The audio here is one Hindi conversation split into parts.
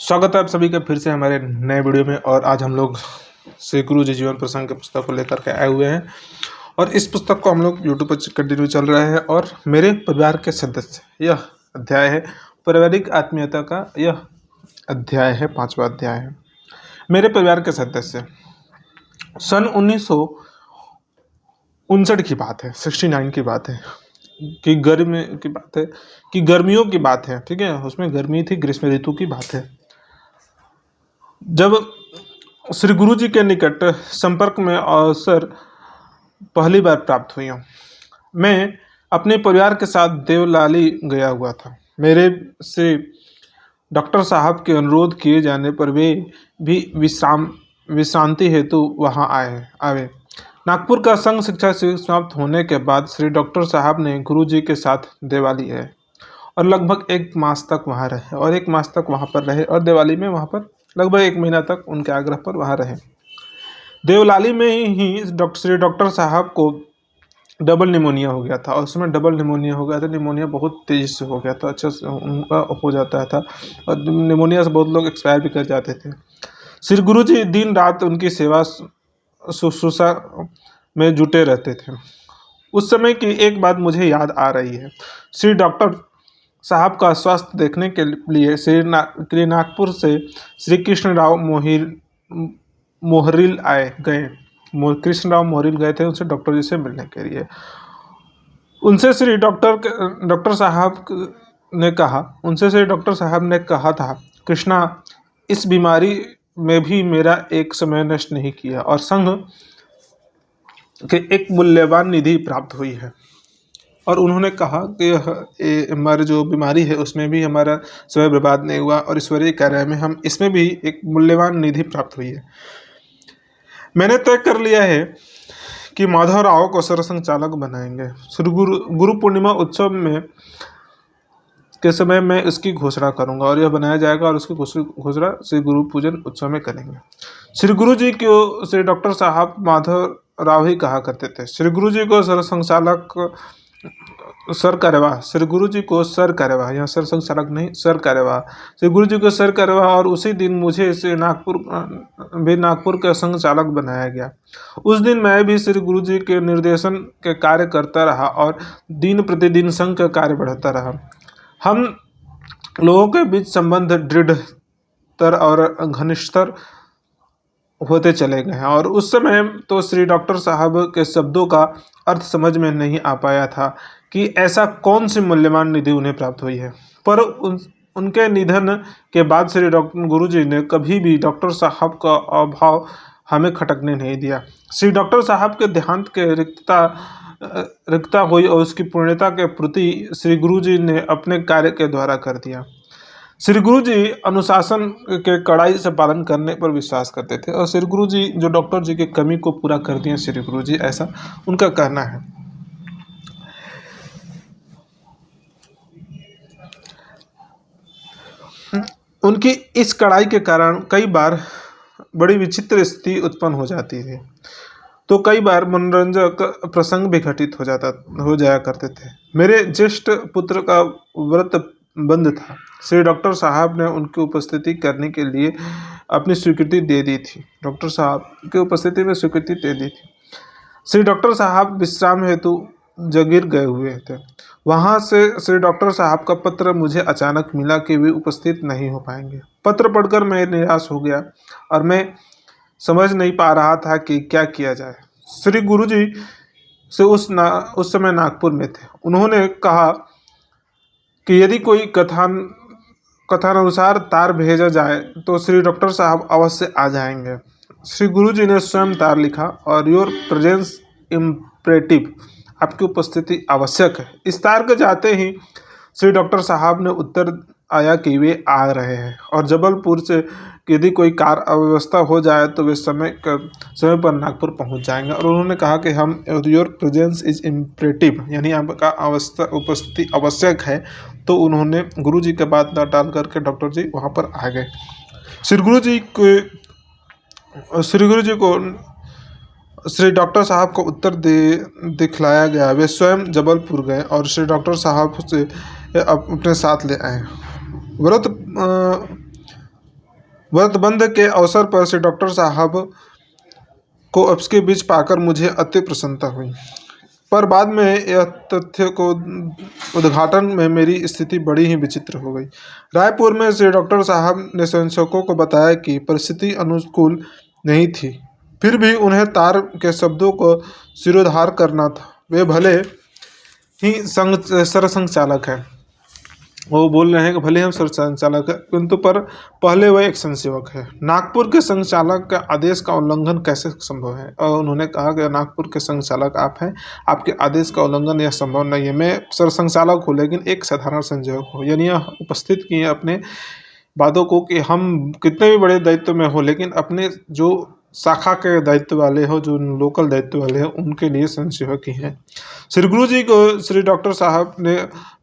स्वागत है आप सभी का फिर से हमारे नए वीडियो में। और आज हम लोग श्री गुरु जी जीवन प्रसंग के पुस्तक को लेकर के आए हुए हैं और इस पुस्तक को हम लोग यूट्यूब पर कंटिन्यू चल रहे हैं। और मेरे परिवार के सदस्य यह अध्याय है, पारिवारिक आत्मीयता का यह अध्याय है, 5वां अध्याय है। मेरे परिवार के सदस्य सन 1959 की बात है, 69 की बात है कि गर्मी की बात है कि गर्मियों की बात है। ठीक है, उसमें गर्मी थी, ग्रीष्म ऋतु की बात है। जब श्री गुरु जी के निकट संपर्क में अवसर पहली बार प्राप्त हुई हूँ। मैं अपने परिवार के साथ देवलाली गया हुआ था। मेरे से डॉक्टर साहब के अनुरोध किए जाने पर वे भी विश्रांति हेतु वहाँ आए। नागपुर का संघ शिक्षा शिविर समाप्त होने के बाद श्री डॉक्टर साहब ने गुरु जी के साथ दिवाली है और लगभग 1 मास तक वहाँ रहे और 1 मास तक वहाँ पर रहे और दिवाली में वहाँ पर लगभग 1 महीना तक उनके आग्रह पर वहाँ रहे। देवलाली में ही श्री डॉक्टर साहब को डबल निमोनिया हो गया था और उसमें डबल निमोनिया हो गया था। निमोनिया बहुत तेज़ी से हो गया था, अच्छे से उनका हो जाता था और निमोनिया से बहुत लोग एक्सपायर भी कर जाते थे। श्री गुरु जी दिन रात उनकी सेवा शुश्रूषा में जुटे रहते थे। उस समय की एक बात मुझे याद आ रही है। श्री डॉक्टर साहब का स्वास्थ्य देखने के लिए श्री नागपुर से श्री कृष्णराव मोहरिल कृष्ण राव मोहरिल गए थे उनसे डॉक्टर जी से मिलने के लिए। उनसे श्री डॉक्टर साहब ने कहा था, कृष्णा, इस बीमारी में भी मेरा एक समय नष्ट नहीं किया और संघ के एक मूल्यवान निधि प्राप्त हुई है। और उन्होंने कहा कि हमारी जो बीमारी है उसमें भी हमारा समय बर्बाद नहीं हुआ और ईश्वरीय कार्य में हम इसमें भी एक मूल्यवान निधि प्राप्त हुई है। मैंने तय कर लिया है कि माधव राव को सरसंघचालक बनाएंगे। श्री गुरु पूर्णिमा उत्सव में के समय मैं इसकी घोषणा करूंगा और यह बनाया जाएगा और उसकी घोषणा श्री गुरु पूजन उत्सव में करेंगे। श्री गुरु जी को श्री डॉक्टर साहब माधव राव ही कहा करते थे। श्री गुरु जी को सरसंघचालक सर कार्यवाह, श्री गुरु जी को सर कार्यवाह, यहाँ सर संचालक नहीं, सर कार्यवाह, श्री गुरु जी को सर कार्यवाह। और उसी दिन मुझे श्री नागपुर का संघ चालक बनाया गया। उस दिन मैं भी श्री गुरु जी के निर्देशन के कार्य करता रहा और दिन प्रतिदिन संघ का कार्य बढ़ता रहा। हम लोगों के बीच संबंध दृढ़तर और घनिष्ठतर होते चले गए हैं। और उस समय तो श्री डॉक्टर साहब के शब्दों का अर्थ समझ में नहीं आ पाया था कि ऐसा कौन सी मूल्यवान निधि उन्हें प्राप्त हुई है। पर उनके निधन के बाद श्री गुरु जी ने कभी भी डॉक्टर साहब का अभाव हमें खटकने नहीं दिया। श्री डॉक्टर साहब के देहांत के रिक्ता हुई और उसकी पूर्णता के प्रति श्री गुरु जी ने अपने कार्य के द्वारा कर दिया। श्री गुरु जी अनुशासन के कड़ाई से पालन करने पर विश्वास करते थे और श्री गुरु जी जो डॉक्टर जी की कमी को पूरा कर दिए श्री गुरु जी, ऐसा उनका कहना है। उनकी इस कड़ाई के कारण कई बार बड़ी विचित्र स्थिति उत्पन्न हो जाती थी, तो कई बार मनोरंजक प्रसंग भी घटित हो जाया करते थे। मेरे ज्येष्ठ पुत्र का व्रत बंद था। श्री डॉक्टर साहब ने उनकी उपस्थिति करने के लिए अपनी स्वीकृति दे दी थी। डॉक्टर साहब की उपस्थिति में स्वीकृति दे दी थी। श्री डॉक्टर साहब विश्राम हेतु जगीर गए हुए थे। वहाँ से श्री डॉक्टर साहब का पत्र मुझे अचानक मिला कि वे उपस्थित नहीं हो पाएंगे। पत्र पढ़कर मैं निराश हो गया और मैं समझ नहीं पा रहा था कि क्या किया जाए। श्री गुरु जी से उस समय नागपुर में थे। उन्होंने कहा कि यदि कोई कथानुसार तार भेजा जाए तो श्री डॉक्टर साहब अवश्य आ जाएंगे। श्री गुरु जी ने स्वयं तार लिखा और योर प्रेजेंस इम्परेटिव, आपकी उपस्थिति आवश्यक है। इस तार के जाते ही श्री डॉक्टर साहब ने उत्तर आया कि वे आ रहे हैं और जबलपुर से यदि कोई कार अव्यवस्था हो जाए तो वे समय पर नागपुर पहुंच जाएंगे। और उन्होंने कहा कि हम योर प्रेजेंस इज इम्परेटिव, यानी आपका उपस्थिति आवश्यक है। तो उन्होंने गुरु जी के बात न टाल करके डॉक्टर जी वहाँ पर आ गए। श्री गुरु जी को श्री डॉक्टर साहब को उत्तर दिखलाया गया। वे स्वयं जबलपुर गए और श्री डॉक्टर साहब से अपने साथ ले आए। व्रत व्रत बंध के अवसर पर श्री डॉक्टर साहब को आपके बीच पाकर मुझे अति प्रसन्नता हुई। पर बाद में यह तथ्य को उद्घाटन में मेरी स्थिति बड़ी ही विचित्र हो गई। रायपुर में श्री डॉक्टर साहब ने स्वयंसेवकों को बताया कि परिस्थिति अनुकूल नहीं थी, फिर भी उन्हें तार के शब्दों को सिरोधार करना था। वे भले ही सरसंघ चालक है, वो बोल रहे हैं कि भले हम संचालक है, किंतु पर पहले वह एक संसेवक है। नागपुर के संचालक के आदेश का उल्लंघन कैसे संभव है? और उन्होंने कहा कि नागपुर के संचालक आप हैं, आपके आदेश का उल्लंघन यह संभव नहीं है। मैं सरसंचालक हूँ लेकिन एक साधारण संयोजक हूँ। यानी यह उपस्थित किए अपने बातों को कि हम कितने भी बड़े दायित्व में हो लेकिन अपने जो शाखा के दायित्व वाले हो, जो लोकल दायित्व वाले हो, उनके लिए संसेवक ही हैं। श्री गुरु जी को श्री डॉक्टर साहब ने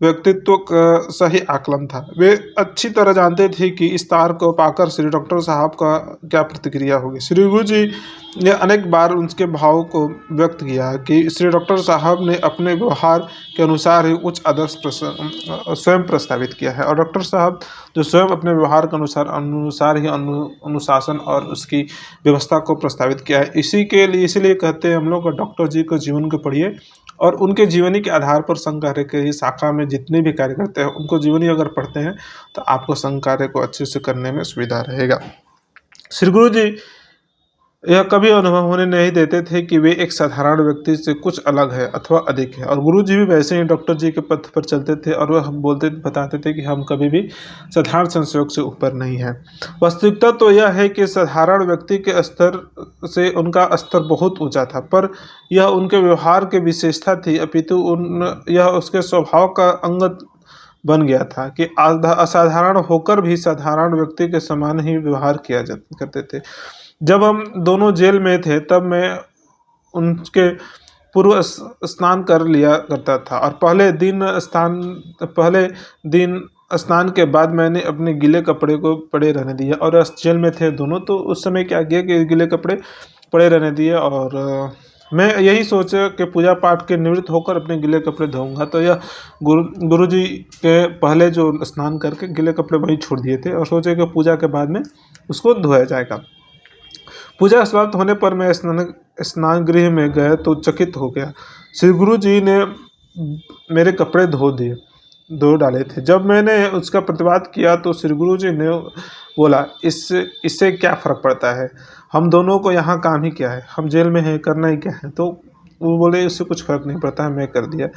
व्यक्तित्व का सही आकलन था। वे अच्छी तरह जानते थे कि इस तार को पाकर श्री डॉक्टर साहब का क्या प्रतिक्रिया होगी। श्री गुरु जी ने अनेक बार उनके भाव को व्यक्त किया कि श्री डॉक्टर साहब ने अपने व्यवहार के अनुसार ही उच्च आदर्श स्वयं प्रस्तावित किया है, और डॉक्टर साहब जो स्वयं अपने व्यवहार के अनुसार ही अनुशासन और उसकी व्यवस्था को प्रस्तावित किया है। इसीलिए कहते हैं हम लोग डॉक्टर जी को जीवन को पढ़िए, और उनके जीवनी के आधार पर संघ कार्य के शाखा में जितने भी कार्य करते हैं उनको जीवनी अगर पढ़ते हैं तो आपको संघ कार्य को अच्छे से करने में सुविधा रहेगा। श्री गुरु जी यह कभी अनुभव होने नहीं देते थे कि वे एक साधारण व्यक्ति से कुछ अलग है अथवा अधिक है, और गुरु जी भी वैसे ही डॉक्टर जी के पथ पर चलते थे, और वह बताते थे कि हम कभी भी साधारण संयोग से ऊपर नहीं है। वास्तविकता तो यह है कि साधारण व्यक्ति के स्तर से उनका स्तर बहुत ऊंचा था, पर यह उनके व्यवहार की विशेषता थी, अपितु यह उसके स्वभाव का अंग बन गया था कि असाधारण होकर भी साधारण व्यक्ति के समान ही व्यवहार किया करते थे। जब हम दोनों जेल में थे तब मैं उनके पूर्व स्नान कर लिया करता था, और पहले दिन स्नान के बाद मैंने अपने गीले कपड़े को पड़े रहने दिया, और जेल में थे दोनों, तो उस समय क्या किया कि गीले कपड़े पड़े रहने दिए, और मैं यही सोचा कि पूजा पाठ के निवृत्त होकर अपने गीले कपड़े धोऊंगा। तो यह गुरु जी के पहले जो स्नान करके गीले कपड़े वहीं छोड़ दिए थे, और सोचे कि पूजा के बाद में उसको धोया जाएगा। पूजा समाप्त होने पर मैं स्नान गृह में गया तो चकित हो गया। श्री गुरु जी ने मेरे कपड़े धो डाले थे। जब मैंने उसका प्रतिवाद किया तो श्री गुरु जी ने बोला, इससे क्या फ़र्क पड़ता है, हम दोनों को यहाँ काम ही क्या है, हम जेल में हैं, करना ही क्या है। तो वो बोले इससे कुछ फ़र्क नहीं पड़ता है, मैं कर दिया,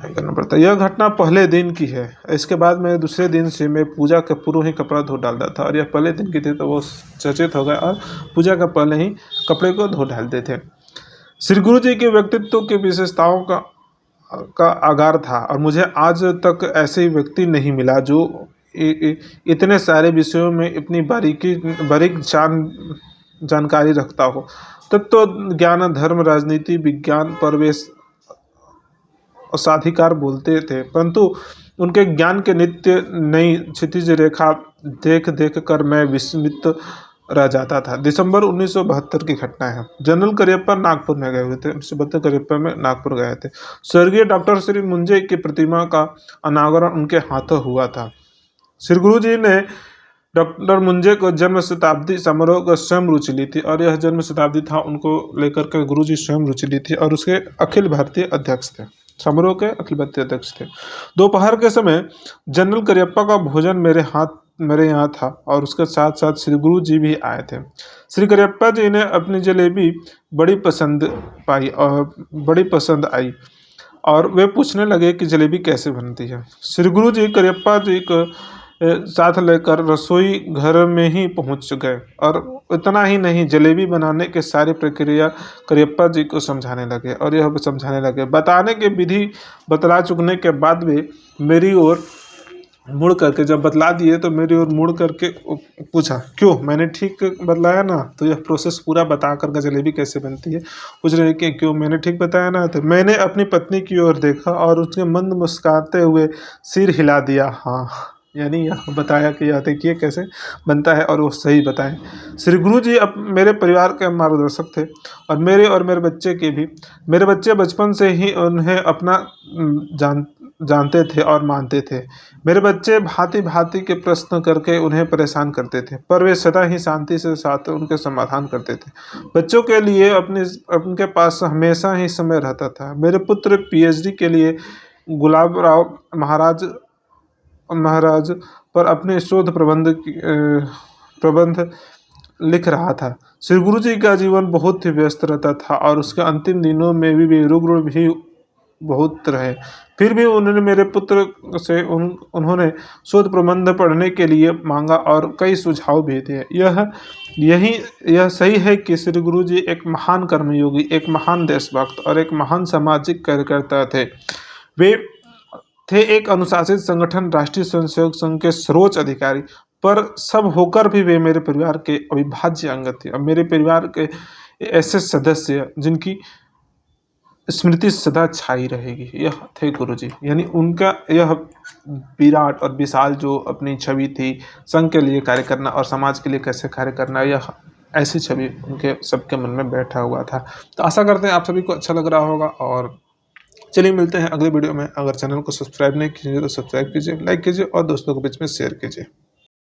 करना पड़ता है। यह घटना पहले दिन की है। इसके बाद मैं दूसरे दिन से मैं पूजा के पूर्व ही कपड़ा धो डालता था, और यह पहले दिन की थी तो वो सचेत हो गए और पूजा का पहले ही कपड़े को धो डालते थे। श्री गुरु जी के व्यक्तित्व की विशेषताओं का आगार था, और मुझे आज तक ऐसे व्यक्ति नहीं मिला जो इतने सारे विषयों में इतनी बारीक जानकारी रखता हो। तत्व ज्ञान, धर्म, राजनीति, विज्ञान, प्रवेश साधिकार बोलते थे, परंतु उनके ज्ञान के नित्य नई क्षितिज रेखा देख कर मैं विस्मित रह जाता था। दिसंबर 1972 की घटना है। जनरल करियप्पा नागपुर में गए हुए थे। 1972 करियप्पा में नागपुर गए थे। स्वर्गीय डॉक्टर श्री मुंजे की प्रतिमा का अनावरण उनके हाथों हुआ था। श्री गुरु जी ने डॉक्टर मुंजे को जन्म शताब्दी समारोह को स्वयं रुचि ली थी, और यह जन्म शताब्दी था उनको लेकर के गुरु जी स्वयं रुचि ली थी, और उसके अखिल भारतीय अध्यक्ष थे, समारोह के अखिल भारतीय अध्यक्ष थे। दोपहर के समय जनरल करियप्पा का भोजन मेरे यहाँ था, और उसके साथ साथ श्री गुरु जी भी आए थे। श्री करियप्पा जी ने अपनी जलेबी बड़ी पसंद आई, और वे पूछने लगे कि जलेबी कैसे बनती है। श्री गुरु जी करियप्पा जी को साथ लेकर रसोई घर में ही पहुंच गए, और इतना ही नहीं, जलेबी बनाने के सारी प्रक्रिया करियप्पा जी को समझाने लगे, और यह समझाने लगे। बताने के विधि बतला चुकने के बाद वे मेरी ओर मुड़ करके, जब बतला दिए तो मेरी ओर मुड़ करके पूछा, क्यों, मैंने ठीक बतलाया ना? तो यह प्रोसेस पूरा बता करके जलेबी कैसे बनती है पूछ रहे कि क्यों, मैंने ठीक बताया ना? तो मैंने अपनी पत्नी की ओर देखा और उसके मंद मुस्कुराते हुए सिर हिला दिया। हाँ, यानी यह बताया कि यह देखिए कैसे बनता है, और वो सही बताएं। श्री गुरु जी अब मेरे परिवार के मार्गदर्शक थे, और मेरे बच्चे के भी। मेरे बच्चे बचपन से ही उन्हें अपना जानते थे और मानते थे। मेरे बच्चे भांति-भांति के प्रश्न करके उन्हें परेशान करते थे, पर वे सदा ही शांति से साथ उनके समाधान करते थे। बच्चों के लिए उनके पास हमेशा ही समय रहता था। मेरे पुत्र पीएचडी के लिए गुलाब राव महाराज पर अपने शोध प्रबंध लिख रहा था। श्री गुरु जी का जीवन बहुत ही व्यस्त रहता था और उसके अंतिम दिनों में भी रुग्ण भी बहुत रहे। फिर भी उन्होंने मेरे पुत्र से उन्होंने शोध प्रबंध पढ़ने के लिए मांगा और कई सुझाव भी दिए। यह सही है कि श्री गुरु जी एक महान कर्मयोगी, एक महान देशभक्त और एक महान सामाजिक कार्यकर्ता थे। वे थे एक अनुशासित संगठन, राष्ट्रीय स्वयंसेवक संघ के सर्वोच्च अधिकारी, पर सब होकर भी वे मेरे परिवार के अविभाज्य अंग थे और मेरे परिवार के ऐसे सदस्य जिनकी स्मृति सदा छाई रहेगी। यह थे गुरुजी, यानी उनका यह विराट और विशाल जो अपनी छवि थी, संघ के लिए कार्य करना और समाज के लिए कैसे कार्य करना, यह ऐसी छवि उनके सबके मन में बैठा हुआ था। तो आशा करते हैं आप सभी को अच्छा लग रहा होगा और चलिए मिलते हैं अगले वीडियो में। अगर चैनल को सब्सक्राइब नहीं कीजिए तो सब्सक्राइब कीजिए, लाइक कीजिए और दोस्तों के बीच में शेयर कीजिए।